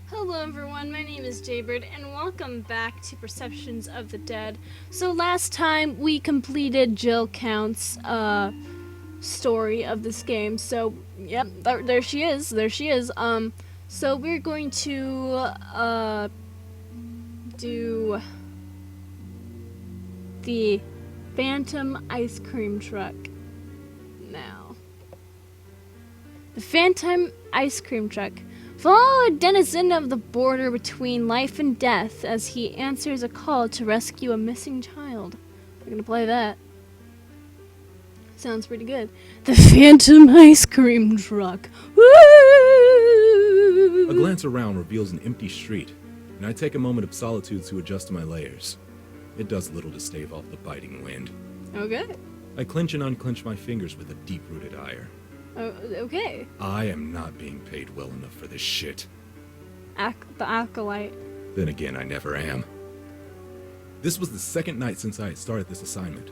Hello everyone, my name is Jaybird and welcome back to Perceptions of the Dead. So last time we completed Jill Count's story of this game. So yep, there she is. There she is. So we're going to do the Phantom Ice Cream Truck now. The Phantom Ice Cream Truck. Follow a denizen of the border between life and death as he answers a call to rescue a missing child. We're gonna play that. Sounds pretty good. The Phantom Ice Cream Truck. Woo! A glance around reveals an empty street, and I take a moment of solitude to adjust to my layers. It does little to stave off the biting wind. Okay. I clench and unclench my fingers with a deep-rooted ire. Okay. I am not being paid well enough for this shit. The Acolyte. Then again, I never am. This was the second night since I had started this assignment.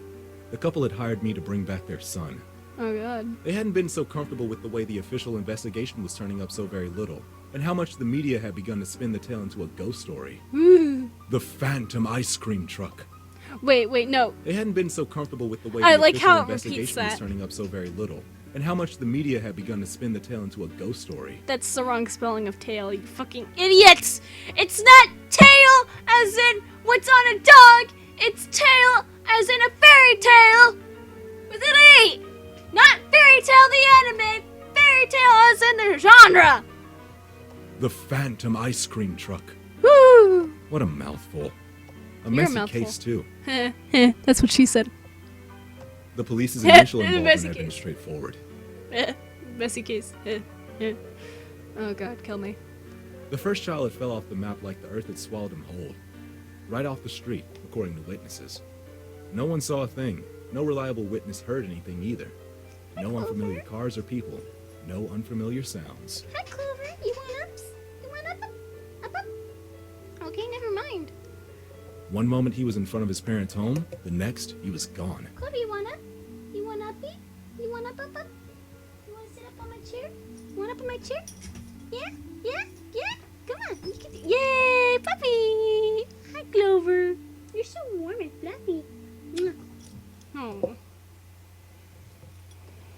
The couple had hired me to bring back their son. Oh god. They hadn't been so comfortable with the way the official investigation was turning up so very little, and how much the media had begun to spin the tale into a ghost story. Woo. The Phantom Ice Cream Truck. Wait, no. They hadn't been so comfortable with the way I the like official how it repeats investigation was that. turning up so very little, and how much the media had begun to spin the tale into a ghost story. That's the wrong spelling of tail, you fucking idiots! It's not tail as in what's on a dog, it's tail as in a fairy tale with an E! Not fairy tale the anime, fairy tale as in the genre! The Phantom Ice Cream Truck. Woo! What a mouthful. A You're a messy mouthful. case, too. That's what she said. The police's initial involvement Messy had been case. straightforward. Messy case. Oh god, kill me. The first child had fell off the map like the earth had swallowed him whole. Right off the street, according to witnesses. No one saw a thing. No reliable witness heard anything either. No unfamiliar cars or people. No unfamiliar sounds. Hi, Clover. You want ups? You want up? Okay, never mind. One moment he was in front of his parents' home, the next he was gone. Clover, you want up? You want uppy? You want up? You want to sit up on my chair? You want up on my chair? Yeah? Come on. You can Yay, puppy! Hi, Clover. You're so warm and fluffy. Oh.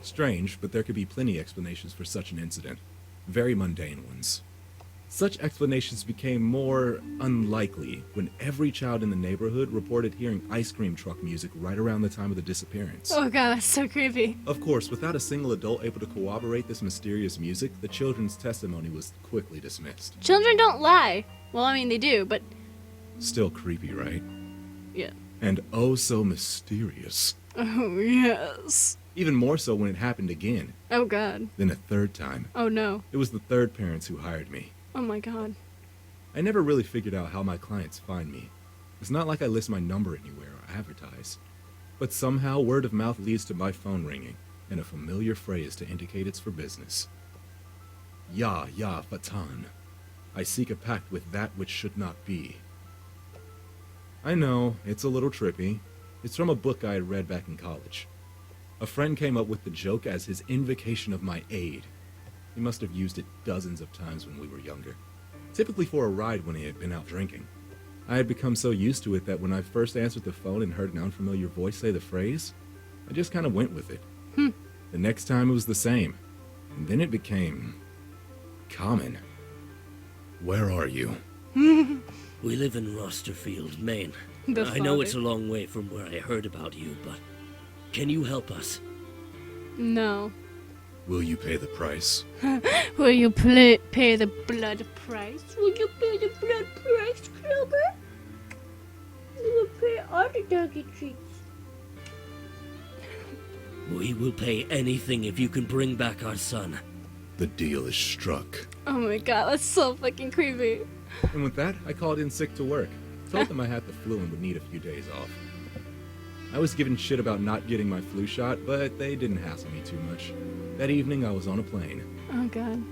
Strange, but there could be plenty explanations for such an incident. Very mundane ones. Such explanations became more unlikely when every child in the neighborhood reported hearing ice cream truck music right around the time of the disappearance. Oh god, that's so creepy. Of course, without a single adult able to corroborate this mysterious music, the children's testimony was quickly dismissed. Children don't lie. Well, I mean, they do, but Still creepy, right? yeah. And oh so mysterious. Oh, yes. Even more so when it happened again, Oh god. then a third time. Oh no. It was the third parents who hired me. Oh my god. I never really figured out how my clients find me. It's not like I list my number anywhere or advertise. But somehow word of mouth leads to my phone ringing, and a familiar phrase to indicate it's for business. Ya, Fatan. I seek a pact with that which should not be. I know, it's a little trippy. It's from a book I had read back in college. A friend came up with the joke as his invocation of my aid. He must have used it dozens of times when we were younger, typically for a ride when he had been out drinking. I had become so used to it that when I first answered the phone and heard an unfamiliar voice say the phrase, I just kind of went with it. The next time it was the same, and then it became common. Where are you? We live in Rosterfield, Maine. The I know father. it's a long way from where I heard about you, but can you help us? No. Will you pay the price? Will you pay the blood price? Will you pay the blood price, Clover? You will pay all the doggy treats. We will pay anything if you can bring back our son. The deal is struck. Oh my god, that's so fucking creepy. And with that, I called in sick to work. Told them I had the flu and would need a few days off. I was given shit about not getting my flu shot, but they didn't hassle me too much. That evening, I was on a plane. Oh god.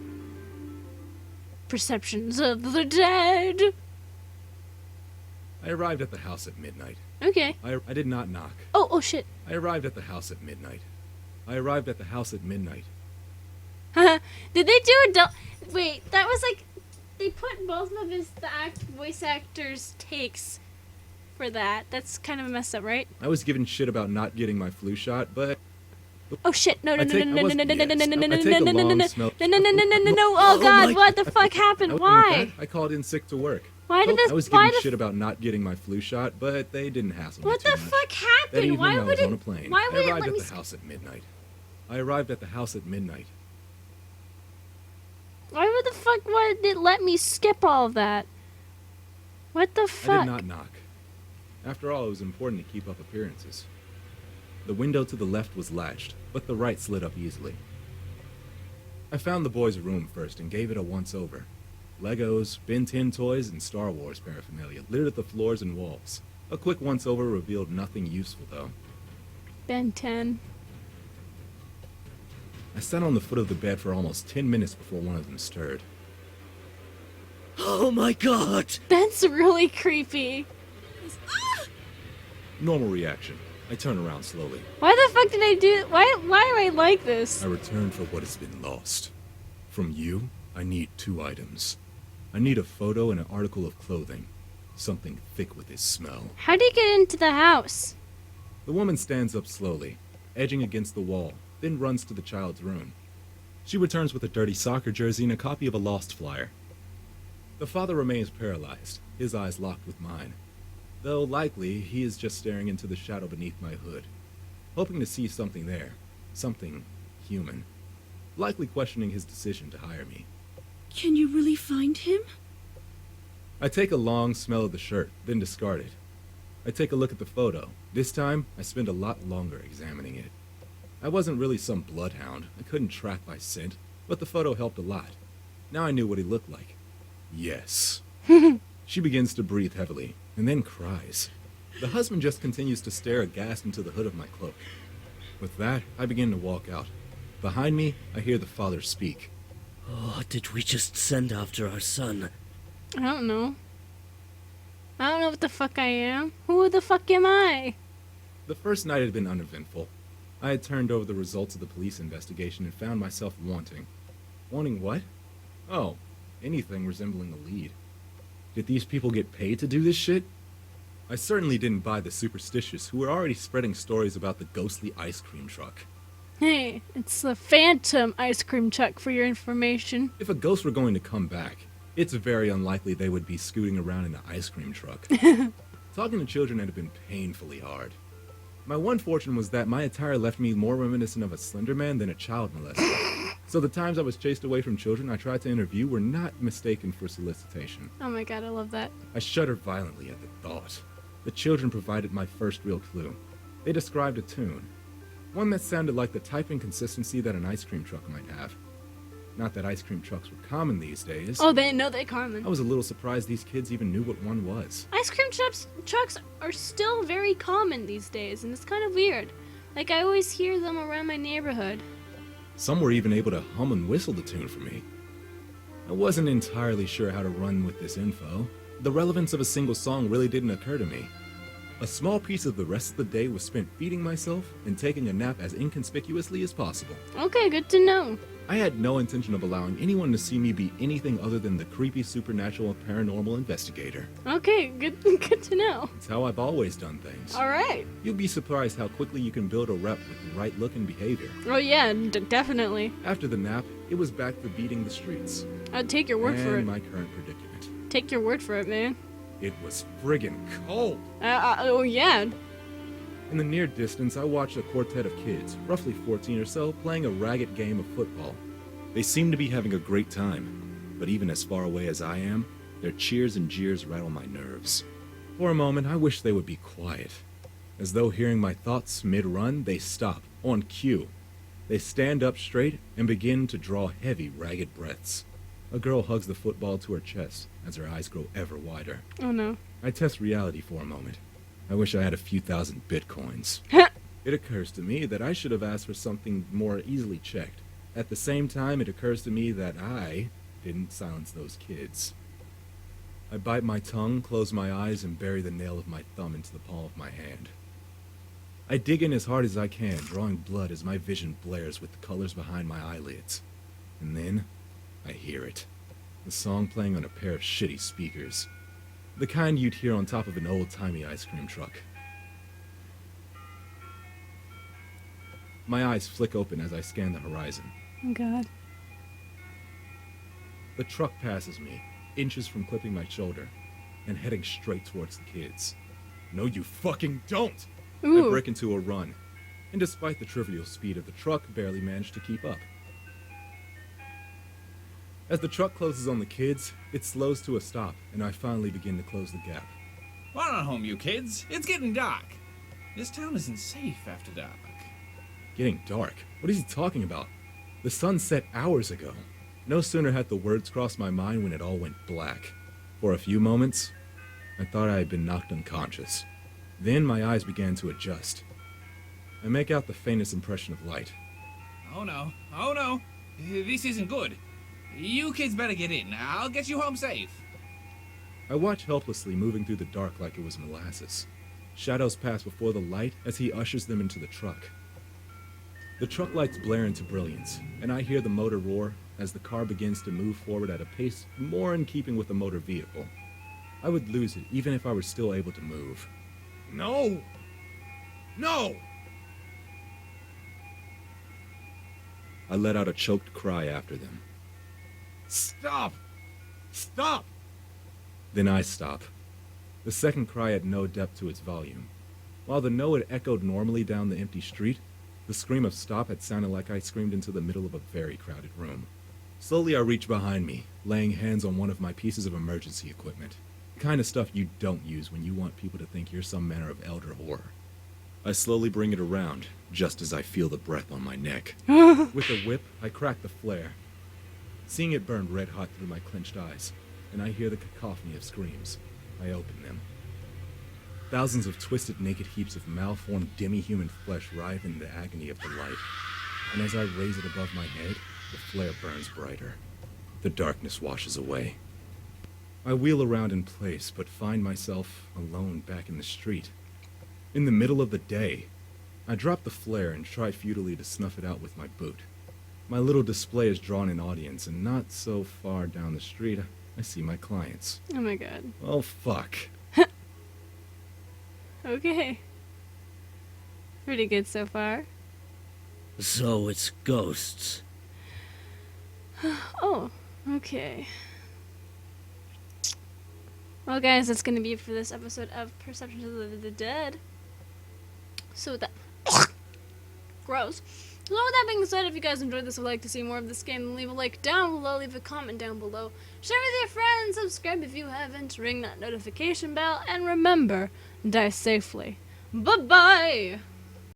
Perceptions of the dead. I arrived at the house at midnight. Okay. I did not knock. Oh shit. I arrived at the house at midnight. Did they do a Wait, that was like they put both of voice actors' takes for that. That's kind of messed up, right? I was given shit about not getting my flu shot, but Oh shit! No! No! I No! take- No! I No! was- No! No! No! No! yes, No! No! No! I take a No! No! long No! smell- No! No! No! No! No! No! Oh Oh God! my- What the fuck I happened? was Why? bad. I called in sick to work. Why did this? I was Why given the? shit about not getting my flu shot, but they didn't hassle me What too the much. fuck That happened? evening, Why I would was it? on a plane. Why would I it arrived let at me? the house at midnight. I arrived at the house at midnight. Why would the fuck? Why did it let me skip all of that? What the I fuck? did not knock. After all, it was important to keep up appearances. The window to the left was latched, but the right slid up easily. I found the boys' room first and gave it a once-over. Legos, Ben 10 toys, and Star Wars paraphernalia littered the floors and walls. A quick once-over revealed nothing useful, though. Ben 10. I sat on the foot of the bed for almost 10 minutes before one of them stirred. Oh my god! That's really creepy. Normal reaction. I turn around slowly. Why the fuck did I do? Why am I like this? I return for what has been lost. From you, I need 2 items. I need a photo and an article of clothing. Something thick with its smell. How do you get into the house? The woman stands up slowly, edging against the wall, then runs to the child's room. She returns with a dirty soccer jersey and a copy of a Lost flyer. The father remains paralyzed, his eyes locked with mine. Though likely, he is just staring into the shadow beneath my hood, hoping to see something there, something human, likely questioning his decision to hire me. Can you really find him? I take a long smell of the shirt, then discard it. I take a look at the photo. This time, I spend a lot longer examining it. I wasn't really some bloodhound. I couldn't track by scent, but the photo helped a lot. Now I knew what he looked like. Yes. She begins to breathe heavily, and then cries. The husband just continues to stare aghast into the hood of my cloak. With that, I begin to walk out. Behind me, I hear the father speak. Oh, did we just send after our son? I don't know. I don't know what the fuck I am. Who the fuck am I? The first night had been uneventful. I had turned over the results of the police investigation and found myself wanting. Wanting what? Oh, anything resembling a lead. Did these people get paid to do this shit? I certainly didn't buy the superstitious who were already spreading stories about the ghostly ice cream truck. Hey, it's the Phantom ice cream truck for your information. If a ghost were going to come back, it's very unlikely they would be scooting around in an ice cream truck. Talking to children had been painfully hard. My one fortune was that my attire left me more reminiscent of a Slender Man than a child molester. So the times I was chased away from children I tried to interview were not mistaken for solicitation. Oh my god, I love that. I shuddered violently at the thought. The children provided my first real clue. They described a tune. One that sounded like the type and consistency that an ice cream truck might have. Not that ice cream trucks were common these days. Oh, they know they're common. I was a little surprised these kids even knew what one was. Ice cream trucks are still very common these days, and it's kind of weird. Like, I always hear them around my neighborhood. Some were even able to hum and whistle the tune for me. I wasn't entirely sure how to run with this info. The relevance of a single song really didn't occur to me. A small piece of the rest of the day was spent feeding myself and taking a nap as inconspicuously as possible. Okay, good to know. I had no intention of allowing anyone to see me be anything other than the creepy supernatural paranormal investigator. Okay, good to know. It's how I've always done things. Alright. You'd be surprised how quickly you can build a rep with the right look and behavior. Oh yeah, definitely. After the nap, it was back to beating the streets. I'd take your word for and it. my current predicament. Take your word for it, man. It was friggin' cold. Oh yeah. In the near distance, I watched a quartet of kids, roughly 14 or so, playing a ragged game of football. They seemed to be having a great time, but even as far away as I am, their cheers and jeers rattle my nerves. For a moment, I wish they would be quiet. As though hearing my thoughts mid-run, they stop, on cue. They stand up straight and begin to draw heavy, ragged breaths. A girl hugs the football to her chest as her eyes grow ever wider. Oh no. I test reality for a moment. I wish I had a few thousand bitcoins. It occurs to me that I should have asked for something more easily checked. At the same time, it occurs to me that I didn't silence those kids. I bite my tongue, close my eyes, and bury the nail of my thumb into the palm of my hand. I dig in as hard as I can, drawing blood as my vision blares with the colors behind my eyelids. And then, I hear it. the song playing on a pair of shitty speakers. The kind you'd hear on top of an old-timey ice cream truck. My eyes flick open as I scan the horizon. Oh god. The truck passes me, inches from clipping my shoulder, and heading straight towards the kids. No, you fucking don't! Ooh. I break into a run, and despite the trivial speed of the truck, barely manage to keep up. As the truck closes on the kids, it slows to a stop, and I finally begin to close the gap. Run on home, you kids. It's getting dark. This town isn't safe after dark. Getting dark? What is he talking about? The sun set hours ago. No sooner had the words crossed my mind when it all went black. For a few moments, I thought I had been knocked unconscious. Then my eyes began to adjust. I make out the faintest impression of light. Oh no. Oh no. This isn't good. You kids better get in. I'll get you home safe. I watch helplessly, moving through the dark like it was molasses. Shadows pass before the light as he ushers them into the truck. The truck lights blare into brilliance, and I hear the motor roar as the car begins to move forward at a pace more in keeping with a motor vehicle. I would lose it even if I were still able to move. No! No! I let out a choked cry after them. Stop! Stop! Then I stop. The second cry had no depth to its volume. While the no had echoed normally down the empty street, the scream of stop had sounded like I screamed into the middle of a very crowded room. Slowly I reach behind me, laying hands on one of my pieces of emergency equipment. The kind of stuff you don't use when you want people to think you're some manner of elder horror. I slowly bring it around, just as I feel the breath on my neck. With a whip, I crack the flare. Seeing it burn red hot through my clenched eyes, and I hear the cacophony of screams, I open them. Thousands of twisted, naked heaps of malformed, demi-human flesh writhe in the agony of the light, and as I raise it above my head, the flare burns brighter. The darkness washes away. I wheel around in place, but find myself alone back in the street. In the middle of the day, I drop the flare and try futilely to snuff it out with my boot. My little display has drawn an audience, and not so far down the street, I see my clients. Oh my god. Oh, fuck. Okay. Pretty good so far. So it's ghosts. Oh, okay. Well, guys, that's gonna be it for this episode of Perceptions of the Dead. So with that, gross. So with that being said, if you guys enjoyed this or would like to see more of this game, then leave a like down below, leave a comment down below, share with your friends, subscribe if you haven't, ring that notification bell, and remember, die safely. Bye-bye!